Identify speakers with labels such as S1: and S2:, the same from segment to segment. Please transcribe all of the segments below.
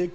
S1: 1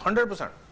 S2: 100%।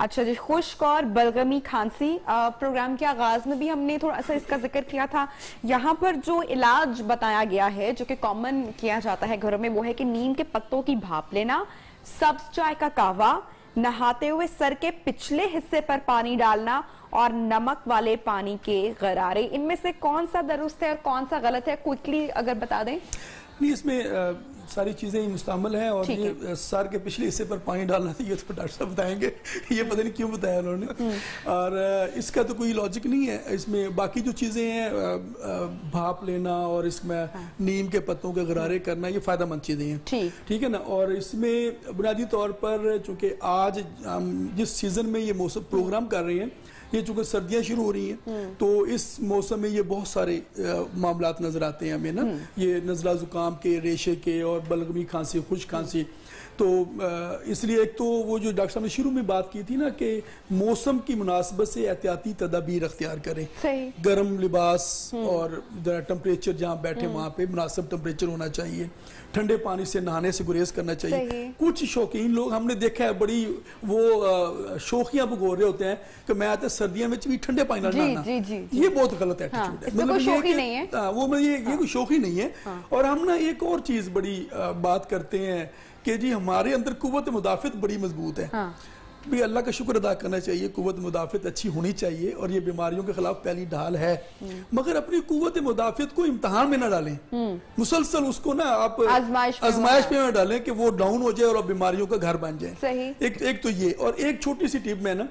S3: اچھا جی، خشک اور بلغمی کھانسی، پروگرام کے آغاز میں بھی ہم نے تھوڑا سا اس کا ذکر کیا تھا. یہاں پر جو علاج بتایا گیا ہے جو کہ کامن کیا جاتا ہے گھروں میں، وہ ہے کہ نیم کے پتوں کی بھاپ لینا، سبز چائے کا قہوہ، نہاتے ہوئے سر کے پچھلے حصے پر پانی ڈالنا اور نمک والے پانی کے غرارے. ان میں سے کون سا درست ہے اور کون سا غلط ہے، کوئکلی اگر بتا دیں.
S1: نہیں، اس میں ساری چیزیں مستعمل ہیں، اور یہ سر کے پچھلے حصے پر پانی ڈالنا تھا، یہ تو ڈاکٹر صاحب بتائیں گے، یہ پتہ نہیں کیوں بتایا انہوں نے. اور اس کا تو کوئی لاجک نہیں ہے. اس میں باقی جو چیزیں ہیں، بھاپ لینا اور اس میں نیم کے پتوں کے غرارے کرنا، یہ فائدہ مند چیزیں ہیں. ٹھیک ہے نا. اور اس میں بنیادی طور پر چونکہ آج ہم جس سیزن میں یہ موسم پروگرام کر رہے ہیں، یہ چونکہ سردیاں شروع ہو رہی ہیں، تو اس موسم میں یہ بہت سارے معاملات نظر آتے ہیں ہمیں نا. یہ نزلہ زکام کے، ریشے کے، اور بلغمی کھانسی، خشک کھانسی. تو اس لیے ایک تو وہ جو ڈاکٹر صاحب نے شروع میں بات کی تھی نا کہ موسم کی مناسبت سے احتیاطی تدابیر اختیار کریں. گرم لباس اور ٹمپریچر جہاں بیٹھے وہاں پہ مناسب ٹمپریچر ہونا چاہیے. ٹھنڈے پانی سے نہانے سے گریز کرنا چاہیے. کچھ شوقین لوگ ہم نے دیکھا ہے بڑی وہ شوخیاں بگور رہے ہوتے ہیں کہ میں آتا سردیاں میں بھی ٹھنڈے پانی نہ نہانا. یہ بہت غلط ایٹیٹیوڈ ہے.
S3: مطلب
S1: یہ کوئی شوخی نہیں ہے. اور ہم نا ایک اور چیز بڑی بات کرتے ہیں کہ جی ہمارے اندر قوت مدافعت بڑی مضبوط ہے. بھی اللہ کا شکر ادا کرنا چاہیے، قوت مدافعت اچھی ہونی چاہیے، اور یہ بیماریوں کے خلاف پہلی ڈھال ہے. مگر اپنی قوت مدافعت کو امتحان میں نہ ڈالیں. مسلسل اس کو نا آپ آزمائش پہ نہ ڈالیں کہ وہ ڈاؤن ہو جائے اور بیماریوں کا گھر بن جائے. ایک تو یہ. اور ایک چھوٹی سی ٹپ میں نا،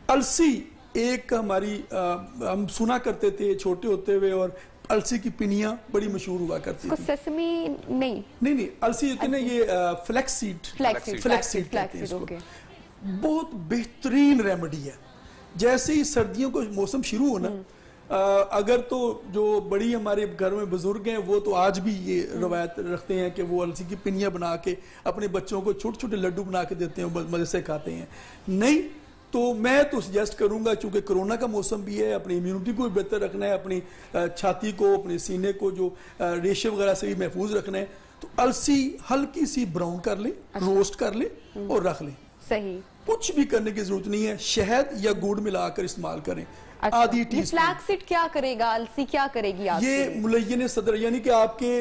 S1: السی ایک ہماری ہم سنا کرتے تھے چھوٹے ہوتے ہوئے، اور السی کی پنیاں بڑی مشہور ہوا کرتی تھی.
S3: سیسمی نہیں
S1: السی ہوتی ہے نا، یہ فلیکس سیڈ کہتے ہیں اس کو. بہت بہترین ریمیڈی ہے. جیسے ہی سردیوں کو موسم شروع ہونا، اگر تو جو بڑی ہمارے گھر میں بزرگ ہیں وہ تو آج بھی یہ روایت رکھتے ہیں کہ وہ السی کی پنیاں بنا کے اپنے بچوں کو چھوٹے چھوٹے لڈو بنا کے دیتے ہیں، مزے سے کھاتے ہیں. نہیں تو میں تو سجیسٹ کروں گا، چونکہ کرونا کا موسم بھی ہے، اپنی امیونٹی کو بھی بہتر رکھنا ہے، اپنی چھاتی کو، اپنے سینے کو جو ریشے وغیرہ سے بھی محفوظ رکھنا ہے، تو السی ہلکی سی براؤن کر لیں، روسٹ کر لیں اور رکھ لیں.
S3: صحیح.
S1: کچھ بھی کرنے کی ضرورت نہیں ہے. شہد یا گڑ ملا کر استعمال کریں. آدھی ٹی اسپون.
S3: فلیکس سیڈ کیا کرے گا، السی کیا کرے گی؟
S1: یہ ملین صدر، یعنی کہ آپ کے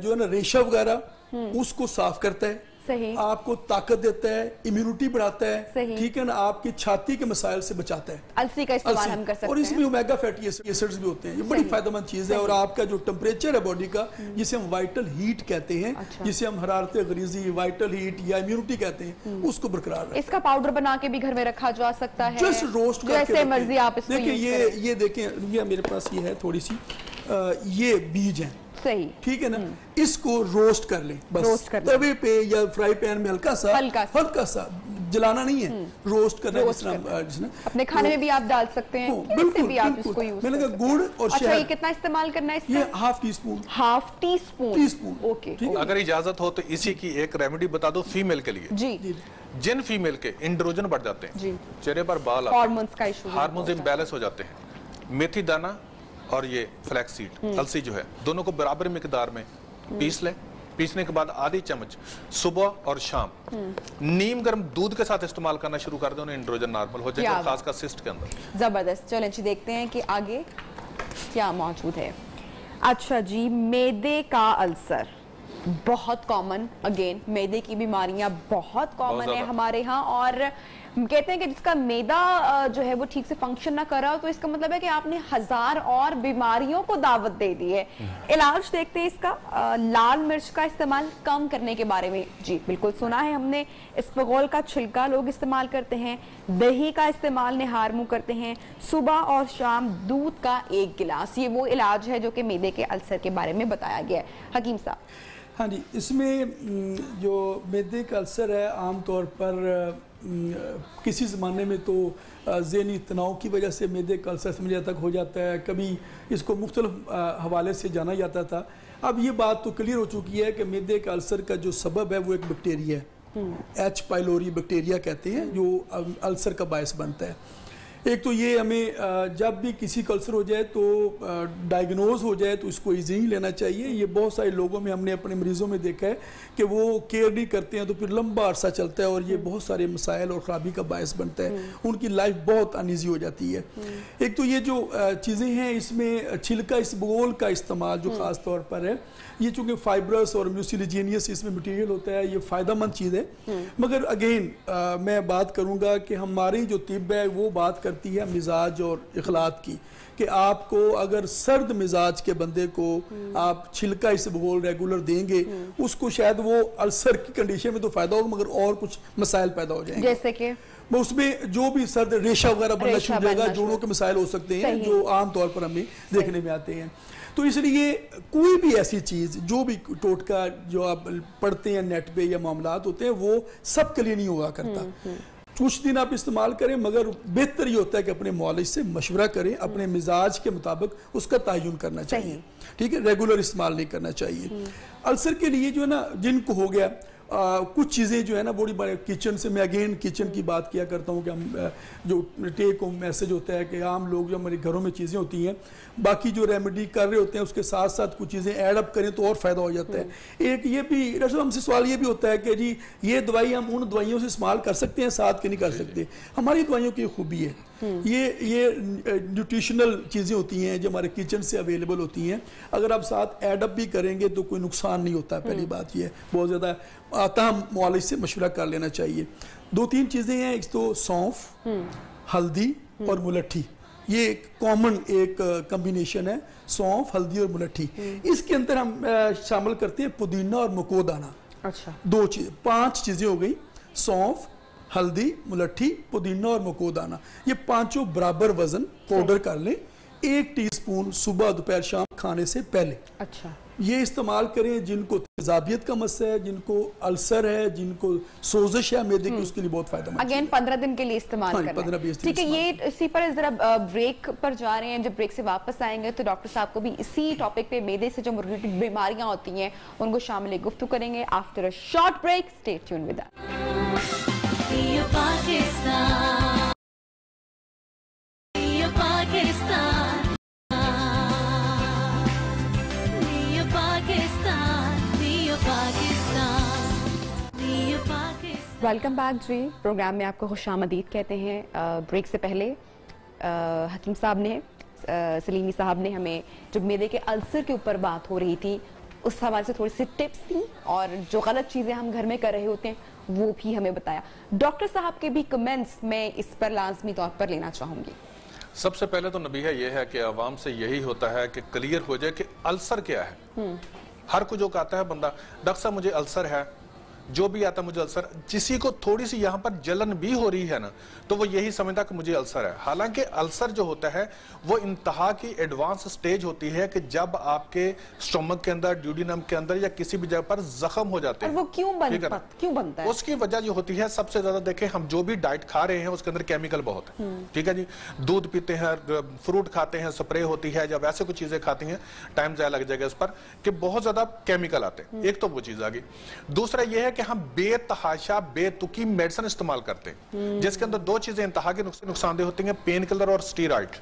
S1: جو ہے نا ریشہ وغیرہ اس کو صاف کرتا ہے، آپ کو طاقت دیتا ہے، امیونٹی بڑھاتا ہے. ٹھیک ہے نا. آپ کی چھاتی کے مسائل سے بچاتا ہے.
S3: السی کا استعمال ہم کر سکتے ہیں.
S1: اور اس میں اومیگا فیٹی ایسڈز بھی ہوتے ہیں. یہ بڑی فائدہ مند چیز ہے. اور آپ کا جو ٹمپریچر ہے باڈی کا، جسے ہم وائٹل ہیٹ کہتے ہیں، جسے ہم حرارت غریزی، وائٹل ہیٹ یا امیونٹی کہتے ہیں، اس کو برقرار رکھتے ہیں.
S3: اس کا پاؤڈر بنا کے بھی گھر میں رکھا جا سکتا ہے.
S1: جسٹ روسٹ کر کے
S3: جیسے مرضی آپ اس کو
S1: دیکھیں. یہ دیکھیں، یہ میرے پاس یہ ہے تھوڑی سی، یہ بیج ہیں.
S3: صحیح.
S1: ٹھیک ہے نا. اس کو روسٹ کر لیں بس توے پہ یا فرائی پین میں، ہلکا سا جلانا نہیں ہے، روسٹ کرنا ہے.
S3: اپنے کھانے میں بھی آپ ڈال سکتے ہیں.
S1: بالکل. میں نے کہا گڑ اور شہد.
S3: اچھا، یہ کتنا استعمال کرنا ہے اس کا؟
S1: یہ ہاف ٹی اسپون.
S3: اوکے.
S2: اگر اجازت ہو تو اسی کی ایک ریمیڈی بتا دو فیمیل کے لیے.
S3: جی.
S2: جن فیمیل کے انڈروجن بڑھ جاتے ہیں، چہرے پر بال آتے ہیں،
S3: ہارمونز کا ایشو،
S2: ہارمونز امبیلنس ہو جاتے ہیں، میتھی دانہ اور یہ فلیکس سیڈ السی جو ہے، دونوں کو برابر مقدار میں پیس لیں. پیسنے کے بعد آدھی چمچ صبح اور شام نیم گرم دودھ کے ساتھ استعمال کرنا شروع کر دیں. انہیں انڈروجن نارمل ہو جائے گا، خاص کر سسٹ کے اندر.
S3: زبردست. چلیں جی دیکھتے ہیں کہ آگے کیا موجود ہے. اچھا جی، معدے کا السر بہت کامن. اگین معدے کی بیماریاں بہت کامن ہیں ہمارے ہاں، اور کہتے ہیں کہ جس کا معدہ جو ہے وہ ٹھیک سے فنکشن نہ کر رہا ہو تو اس کا مطلب ہے کہ آپ نے 1000 اور بیماریوں کو دعوت دے دی ہے. علاج دیکھتے ہیں اس کا. لال مرچ کا استعمال کم کرنے کے بارے میں. جی بالکل سنا ہے ہم نے. اسپغول کا چھلکا لوگ استعمال کرتے ہیں. دہی کا استعمال نہار منہ کرتے ہیں. صبح اور شام دودھ کا 1 گلاس. یہ وہ علاج ہے جو کہ معدے کے السر کے بارے میں بتایا گیا ہے. حکیم صاحب.
S1: ہاں جی، اس میں جو معدے کا السر ہے عام طور پر کسی زمانے میں تو ذہنی تناؤ کی وجہ سے معدے کا السر سمجھا تک ہو جاتا ہے. کبھی اس کو مختلف حوالے سے جانا جاتا تھا. اب یہ بات تو کلیئر ہو چکی ہے کہ معدے کا السر کا جو سبب ہے وہ ایک بیکٹیریا ہے. ایچ پائلوری بیکٹیریا کہتے ہیں، جو السر کا باعث بنتا ہے. ایک تو یہ ہمیں جب بھی کسی کو السر ہو جائے تو ڈائگنوز ہو جائے تو اس کو ایزی ہی لینا چاہیے. یہ بہت سارے لوگوں میں ہم نے اپنے مریضوں میں دیکھا ہے کہ وہ کیئر نہیں کرتے ہیں تو پھر لمبا عرصہ چلتا ہے اور یہ بہت سارے مسائل اور خرابی کا باعث بنتا ہے. ان کی لائف بہت انیزی ہو جاتی ہے. ایک تو یہ جو چیزیں ہیں اس میں چھلکا اسبغول کا استعمال جو خاص طور پر ہے, یہ چونکہ فائبرس اور میوسیلیجینیس اس میں مٹیریل ہوتا ہے, یہ فائدہ مند چیز ہے. مگر اگین میں بات کروں گا کہ ہماری جو طب ہے وہ بات کرتی ہے مزاج اور اخلاق کی, کہ آپ کو اگر سرد مزاج کے بندے کو آپ چھلکا اسبغول ریگولر دیں گے, اس کو شاید وہ السر کی کنڈیشن میں تو فائدہ ہوگا مگر اور کچھ مسائل پیدا ہو جائیں گے.
S3: جیسے کہ
S1: اس میں جو بھی سرد ریشہ وغیرہ بننا شروع ہو جائے گا, جوڑوں کے مسائل ہو سکتے ہیں جو عام طور پر ہمیں دیکھنے میں آتے ہیں. تو اس لیے کوئی بھی ایسی چیز جو بھی ٹوٹکا جو آپ پڑھتے ہیں نیٹ پہ یا معاملات ہوتے ہیں وہ سب کے لیے نہیں ہوا کرتا. کچھ دن آپ استعمال کریں مگر بہتر یہ ہوتا ہے کہ اپنے معالج سے مشورہ کریں, اپنے مزاج کے مطابق اس کا تعین کرنا چاہیے. ٹھیک ہے, ریگولر استعمال نہیں کرنا چاہیے. السر کے لیے جو ہے نا جن کو ہو گیا کچھ چیزیں جو ہے نا بڑی بڑے کچن سے, میں اگین کچن کی بات کیا کرتا ہوں کہ ہم جو ٹیک ہوم میسج ہوتا ہے کہ عام لوگ جو ہمارے گھروں میں چیزیں ہوتی ہیں باقی جو ریمیڈی کر رہے ہوتے ہیں اس کے ساتھ ساتھ کچھ چیزیں ایڈ اپ کریں تو اور فائدہ ہو جاتا ہے. ایک یہ بھی ڈاکٹر صاحب ہم سے سوال یہ بھی ہوتا ہے کہ جی یہ دوائی ہم ان دوائیوں سے استعمال کر سکتے ہیں ساتھ کے نہیں کر سکتے. ہماری دوائیوں کی خوبی ہے یہ نیوٹریشنل چیزیں ہوتی ہیں جو ہمارے کچن سے اویلیبل ہوتی ہیں, اگر آپ ساتھ ایڈ اپ بھی کریں گے تو کوئی نقصان نہیں ہوتا. پہلی بات یہ ہے بہت زیادہ آتا ہم معالج سے مشورہ کر لینا چاہیے. 2-3 چیزیں ہیں, ایک تو سونف, ہلدی اور ملٹھی. یہ ایک کامن ایک کمبینیشن ہے, سونف, ہلدی اور ملٹھی. اس کے اندر ہم شامل کرتے ہیں پودینہ اور مکودانہ. اچھا 5 چیزیں ہو گئی, سونف, ہلدی, ملٹھی, پودینہ اور مکودانہ. یہ 5 برابر وزن پاؤڈر کر لیں, 1 ٹی اسپون صبح دوپہر شام کھانے سے پہلے. اچھا یہ استعمال کریں جن کو تیزابیت کا مسئلہ ہے, جن کو السر ہے, جن کو سوزش ہے معدے کی, اس کے لیے بہت فائدہ مند.
S3: اگین 15 دن کے لیے استعمال کرنا ہے. ٹھیک ہے, یہ اسی پر ذرا بریک پر جا رہے ہیں. جب بریک سے واپس آئیں گے تو ڈاکٹر صاحب کو بھی اسی ٹاپک پہ معدے سے جو ریلیٹڈ بیماریاں ہوتی ہیں ان کو شامل گفتگو کریں گے. After a short break stay tune with us. Welcome back جی. پروگرام میں آپ کو خوش آمدید کہتے ہیں. بریک سے پہلے حکیم صاحب نے, سلیمی صاحب نے ہمیں جو معدے کے السر کے اوپر بات ہو رہی تھی اس حوالے سے تھوڑی سی ٹپس تھیں اور جو غلط چیزیں ہم گھر میں کر رہے ہوتے ہیں وہ بھی ہمیں بتایا. ڈاکٹر صاحب کے بھی کمنٹس میں اس پر لازمی طور پر لینا چاہوں گی.
S2: سب سے پہلے تو نبیہ یہ ہے کہ عوام سے یہی ہوتا ہے کہ کلیئر ہو جائے کہ السر کیا ہے. ہر کوئی جو کہتا ہے بندہ ڈاکٹر صاحب مجھے السر ہے, جو بھی آتا ہے مجھے السر, جسی کو تھوڑی سی یہاں پر جلن بھی ہو رہی ہے نا تو وہ یہی سمجھتا کہ مجھے السر ہے. حالانکہ السر جو ہوتا ہے وہ انتہا کی ایڈوانس سٹیج ہوتی ہے کہ جب آپ کے سٹومک کے اندر, ڈیوڈینم کے اندر یا کسی بھی جگہ پر زخم ہو جاتے ہیں.
S3: اور وہ کیوں بنتا ہے؟
S2: اس کی وجہ یہ ہوتی ہے سب سے زیادہ دیکھیں ہم جو بھی ڈائٹ کھا رہے ہیں اس کے اندر کیمیکل بہت ہے. ٹھیک ہے جی, دودھ پیتے ہیں, فروٹ کھاتے ہیں, سپرے ہوتی ہے یا ویسے کچھ چیزیں کھاتی ہیں, ٹائم ضائع لگ جائے گا اس پر کہ بہت زیادہ کیمیکل آتے ہیں. ایک تو وہ چیز آ گئی. دوسرا یہ ہے کہ ہم بے تحاشا بے تکی میڈیسن استعمال کرتے ہیں جس کے اندر 2 چیزیں انتہا کے نقصان دہ ہوتی ہیں, پین کلر اور اسٹیرائڈ.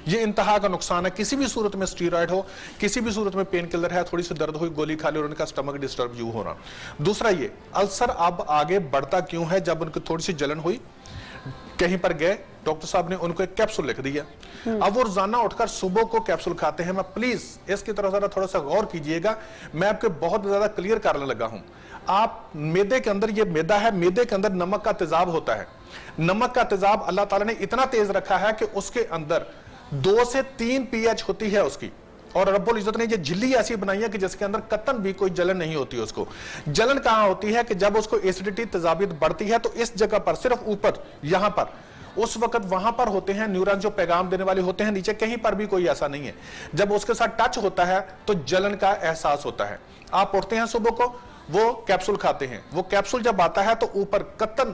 S2: یہ انتہا کا نقصان ہے. کسی بھی صورت میں اسٹیرائڈ ہو, کسی بھی صورت میں پین کلر ہے, تھوڑی سی درد ہوئی گولی کھا لی اور ان کا سٹمک ڈسٹرب یوں ہو رہا. دوسرا یہ السر اب آگے بڑھتا کیوں ہے, جب ان کو تھوڑی سی جلن ہوئی کہیں پر گئے ڈاکٹر صاحب نے ان کو ایک کیپسول لکھ دیا. اب وہ روزانہ اٹھ کر صبح کو کیپسول کھاتے ہیں. میں پلیز اس کی طرف تھوڑا سا غور کیجئے گا, میں آپ کے بہت زیادہ کلیئر کرنے لگا ہوں. آپ معدے کے اندر, یہ معدہ ہے, معدے کے اندر نمک کا تیزاب ہوتا ہے. نمک کا تیزاب اللہ تعالیٰ نے اتنا تیز رکھا ہے کہ اس کے اندر 2 سے 3 پی ایچ ہوتی ہے اس کی, اور رب العزت نے یہ جھلی ایسی بنائی ہے کہ جس کے اندر قطن بھی کوئی جلن نہیں ہوتی. اس کو جلن کہاں ہوتی ہے کہ جب اس کو ایسیڈیٹی تیزابیت بڑھتی ہے تو اس جگہ پر صرف اوپر یہاں پر اس وقت وہاں پر ہوتے ہیں نیورون جو پیغام دینے والے ہوتے ہیں, نیچے کہیں پر بھی کوئی ایسا نہیں ہے. جب اس کے ساتھ ٹچ ہوتا ہے تو جلن کا احساس ہوتا ہے. آپ اٹھتے ہیں صبح کو, وہ کیپسول کھاتے ہیں, وہ کیپسول جب آتا ہے تو اوپر قطن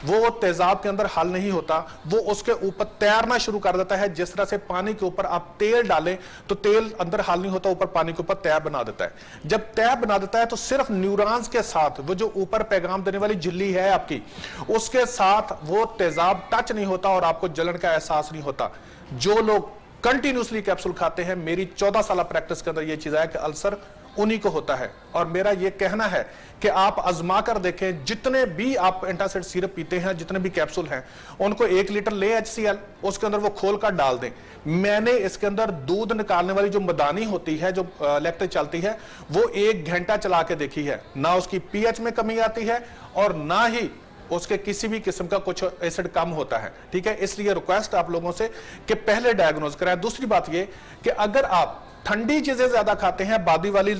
S2: وہ تیزاب کے اندر حل نہیں ہوتا، وہ اس کے اوپر تیرنا شروع کر دیتا ہے. جس طرح سے پانی کے اوپر آپ تیل ڈالیں تو تیل اندر حل نہیں ہوتا، اوپر پانی کے اوپر تیب بنا دیتا ہے. جب تیب بنا دیتا ہے تو صرف نیورانز کے ساتھ وہ جو اوپر پیغام دینے والی جھلی ہے آپ کی، اس کے ساتھ وہ تیزاب ٹچ نہیں ہوتا اور آپ کو جلن کا احساس نہیں ہوتا. جو لوگ کنٹینیوسلی کیپسول کھاتے ہیں، میری 14 سالہ پریکٹس کے اندر یہ چیز ہے کہ السر انہی کو ہوتا ہے. اور میرا یہ کہنا ہے کہ آپ آزما کر دیکھیں، جتنے بھی آپ اینٹاسائڈ سیرپ پیتے ہیں، جتنے بھی کیپسول ہیں، ان کو 1 لیٹر لے HCl، اس کے اندر وہ کھول کر ڈال دیں. میں نے اس کے اندر دودھ نکالنے والی جو مدانی ہوتی ہے، جو لیکٹر چلتی ہے، وہ 1 گھنٹہ چلا کے دیکھی ہے. نہ اس کی پی ایچ میں کمی آتی ہے اور نہ ہی اس کے کسی بھی قسم کا کچھ ایسڈ کم ہوتا ہے. ٹھیک ہے، اس لیے ریکویسٹ آپ لوگوں سے کہ پہلے ڈائیگنوز کریں. دوسری بات یہ کہ اگر آپ ٹھنڈی چیزیں زیادہ کھاتے ہیں، بادی والی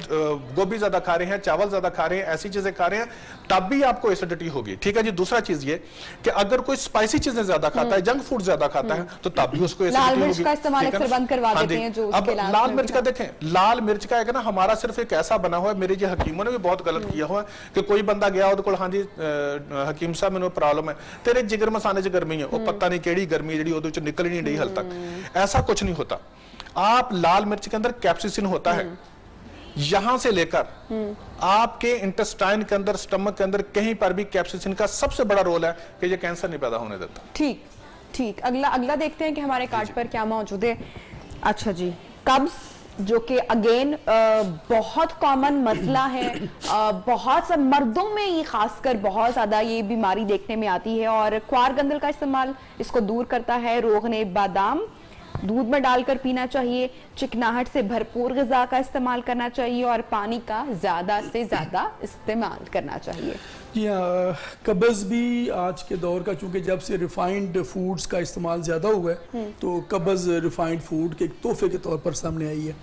S2: گوبھی زیادہ کھا رہے ہیں، چاول زیادہ کھا رہے ہیں، ایسی چیزیں کھا رہے ہیں، تب بھی آپ کو ایسیڈیٹی ہوگی. ٹھیک ہے جی. دوسرا چیز یہ کہ اگر کوئی سپائسی چیزیں زیادہ کھاتا ہے، جنک فوڈ زیادہ کھاتا ہے، تو تب بھی اس کو ایسیڈیٹی ہوگی.
S3: لال مرچ کا استعمال اکثر بند کروا دیتے ہیں جو اس کے علاج.
S2: لال مرچ کا دیکھیں، لال مرچ کا ہے کہ نا ہمارا صرف ایک ایسا بنا ہوا ہے، میرے جی حکیموں نے بھی بہت غلط کیا ہوا ہے کہ کوئی بندہ گیا ہو تو ہاں جی حکیم صاحب میں پرابلم ہے، تیرے جگر مسانے چ گرمی ہے، وہ پتہ نہیں کیڑی گرمی جڑی وہ نکل ہی نہیں رہی حل تک. ایسا کچھ نہیں ہوتا. آپ لال مرچ کے اندر کیپسیسن ہوتا ہے، یہاں سے لے کر آپ کے انٹسٹائن کے اندر، سٹمک کے اندر کہیں پر بھی کیپسیسن کا سب سے بڑا رول ہے کہ یہ کینسر نہیں پیدا ہونے دیتا.
S3: ٹھیک. اگلا دیکھتے ہیں کہ ہمارے کارڈ پر کیا موجود ہے. اچھا جی، قبض، جو کہ اگین بہت کامن مسئلہ ہے، بہت سے مردوں میں یہ خاص کر بہت زیادہ یہ بیماری دیکھنے میں آتی ہے. اور کوار گندل کا استعمال اس کو دور کرتا ہے. روغن بادام دودھ میں ڈال کر پینا چاہیے. چکناہٹ سے بھرپور غذا کا استعمال کرنا چاہیے اور پانی کا زیادہ سے زیادہ استعمال کرنا چاہیے.
S1: قبض بھی آج کے دور کا، چونکہ جب سے ریفائنڈ فوڈز کا استعمال زیادہ ہوا ہے تو قبض ریفائنڈ فوڈ کے ایک تحفے کے طور پر سامنے آئی ہے.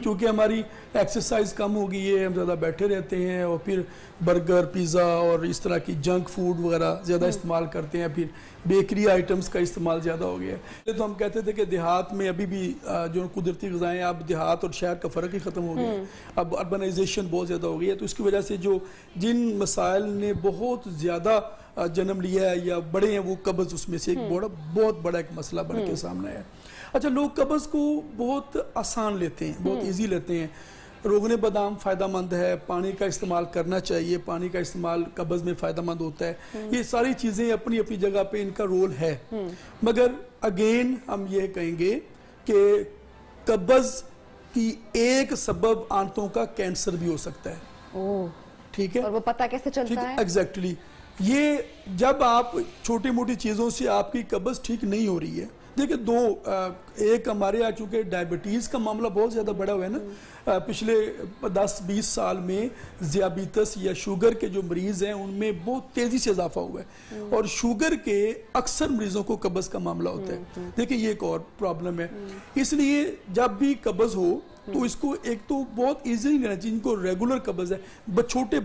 S1: کیونکہ ہماری ایکسرسائز کم ہو گئی ہے، ہم زیادہ بیٹھے رہتے ہیں اور پھر برگر، پیزا اور اس طرح کی جنک فوڈ وغیرہ زیادہ استعمال کرتے ہیں. پھر بیکری آئٹمز کا استعمال زیادہ ہو گیا ہے. تو ہم کہتے تھے کہ دیہات میں ابھی بھی جو قدرتی غذائیں، اب دیہات اور شہر کا فرق ہی ختم ہو گیا. اب اربنائزیشن بہت زیادہ ہو گئی ہے، تو اس کی وجہ سے جن مسائل نے بہت زیادہ جنم لیا ہے یا بڑے ہیں، وہ قبض اس میں سے ایک بہت بڑا ایک مسئلہ بن کے سامنے ہے. اچھا، لوگ قبض کو بہت آسان لیتے ہیں، بہت ایزی لیتے ہیں. روغن بادام فائدہ مند ہے، پانی کا استعمال کرنا چاہیے، پانی کا استعمال قبض میں فائدہ مند ہوتا ہے. یہ ساری چیزیں اپنی اپنی جگہ پہ ان کا رول ہے. مگر اگین ہم یہ کہیں گے کہ قبض کی ایک سبب آنتوں کا کینسر بھی ہو سکتا ہے. ٹھیک ہے،
S3: اور وہ پتہ کیسے چلتا ہے؟
S1: ایگزیکٹلی. یہ جب آپ چھوٹی موٹی چیزوں سے آپ کی قبض ٹھیک نہیں ہو رہی ہے. دیکھیں ایک ہمارے یہاں چونکہ ڈائبٹیز کا معاملہ بہت زیادہ بڑا ہوا ہے نا، پچھلے 10-20 سال میں ذیابیطس یا شوگر کے جو مریض ہیں ان میں بہت تیزی سے اضافہ ہوا ہے. اور شوگر کے اکثر مریضوں کو قبض کا معاملہ ہوتا ہے. دیکھیں یہ ایک اور پرابلم ہے. اس لیے جب بھی قبض ہو تو اس کو ایک تو بہت ایزی لینا چاہیے. جن کو ریگولر قبض ہے، چھوٹے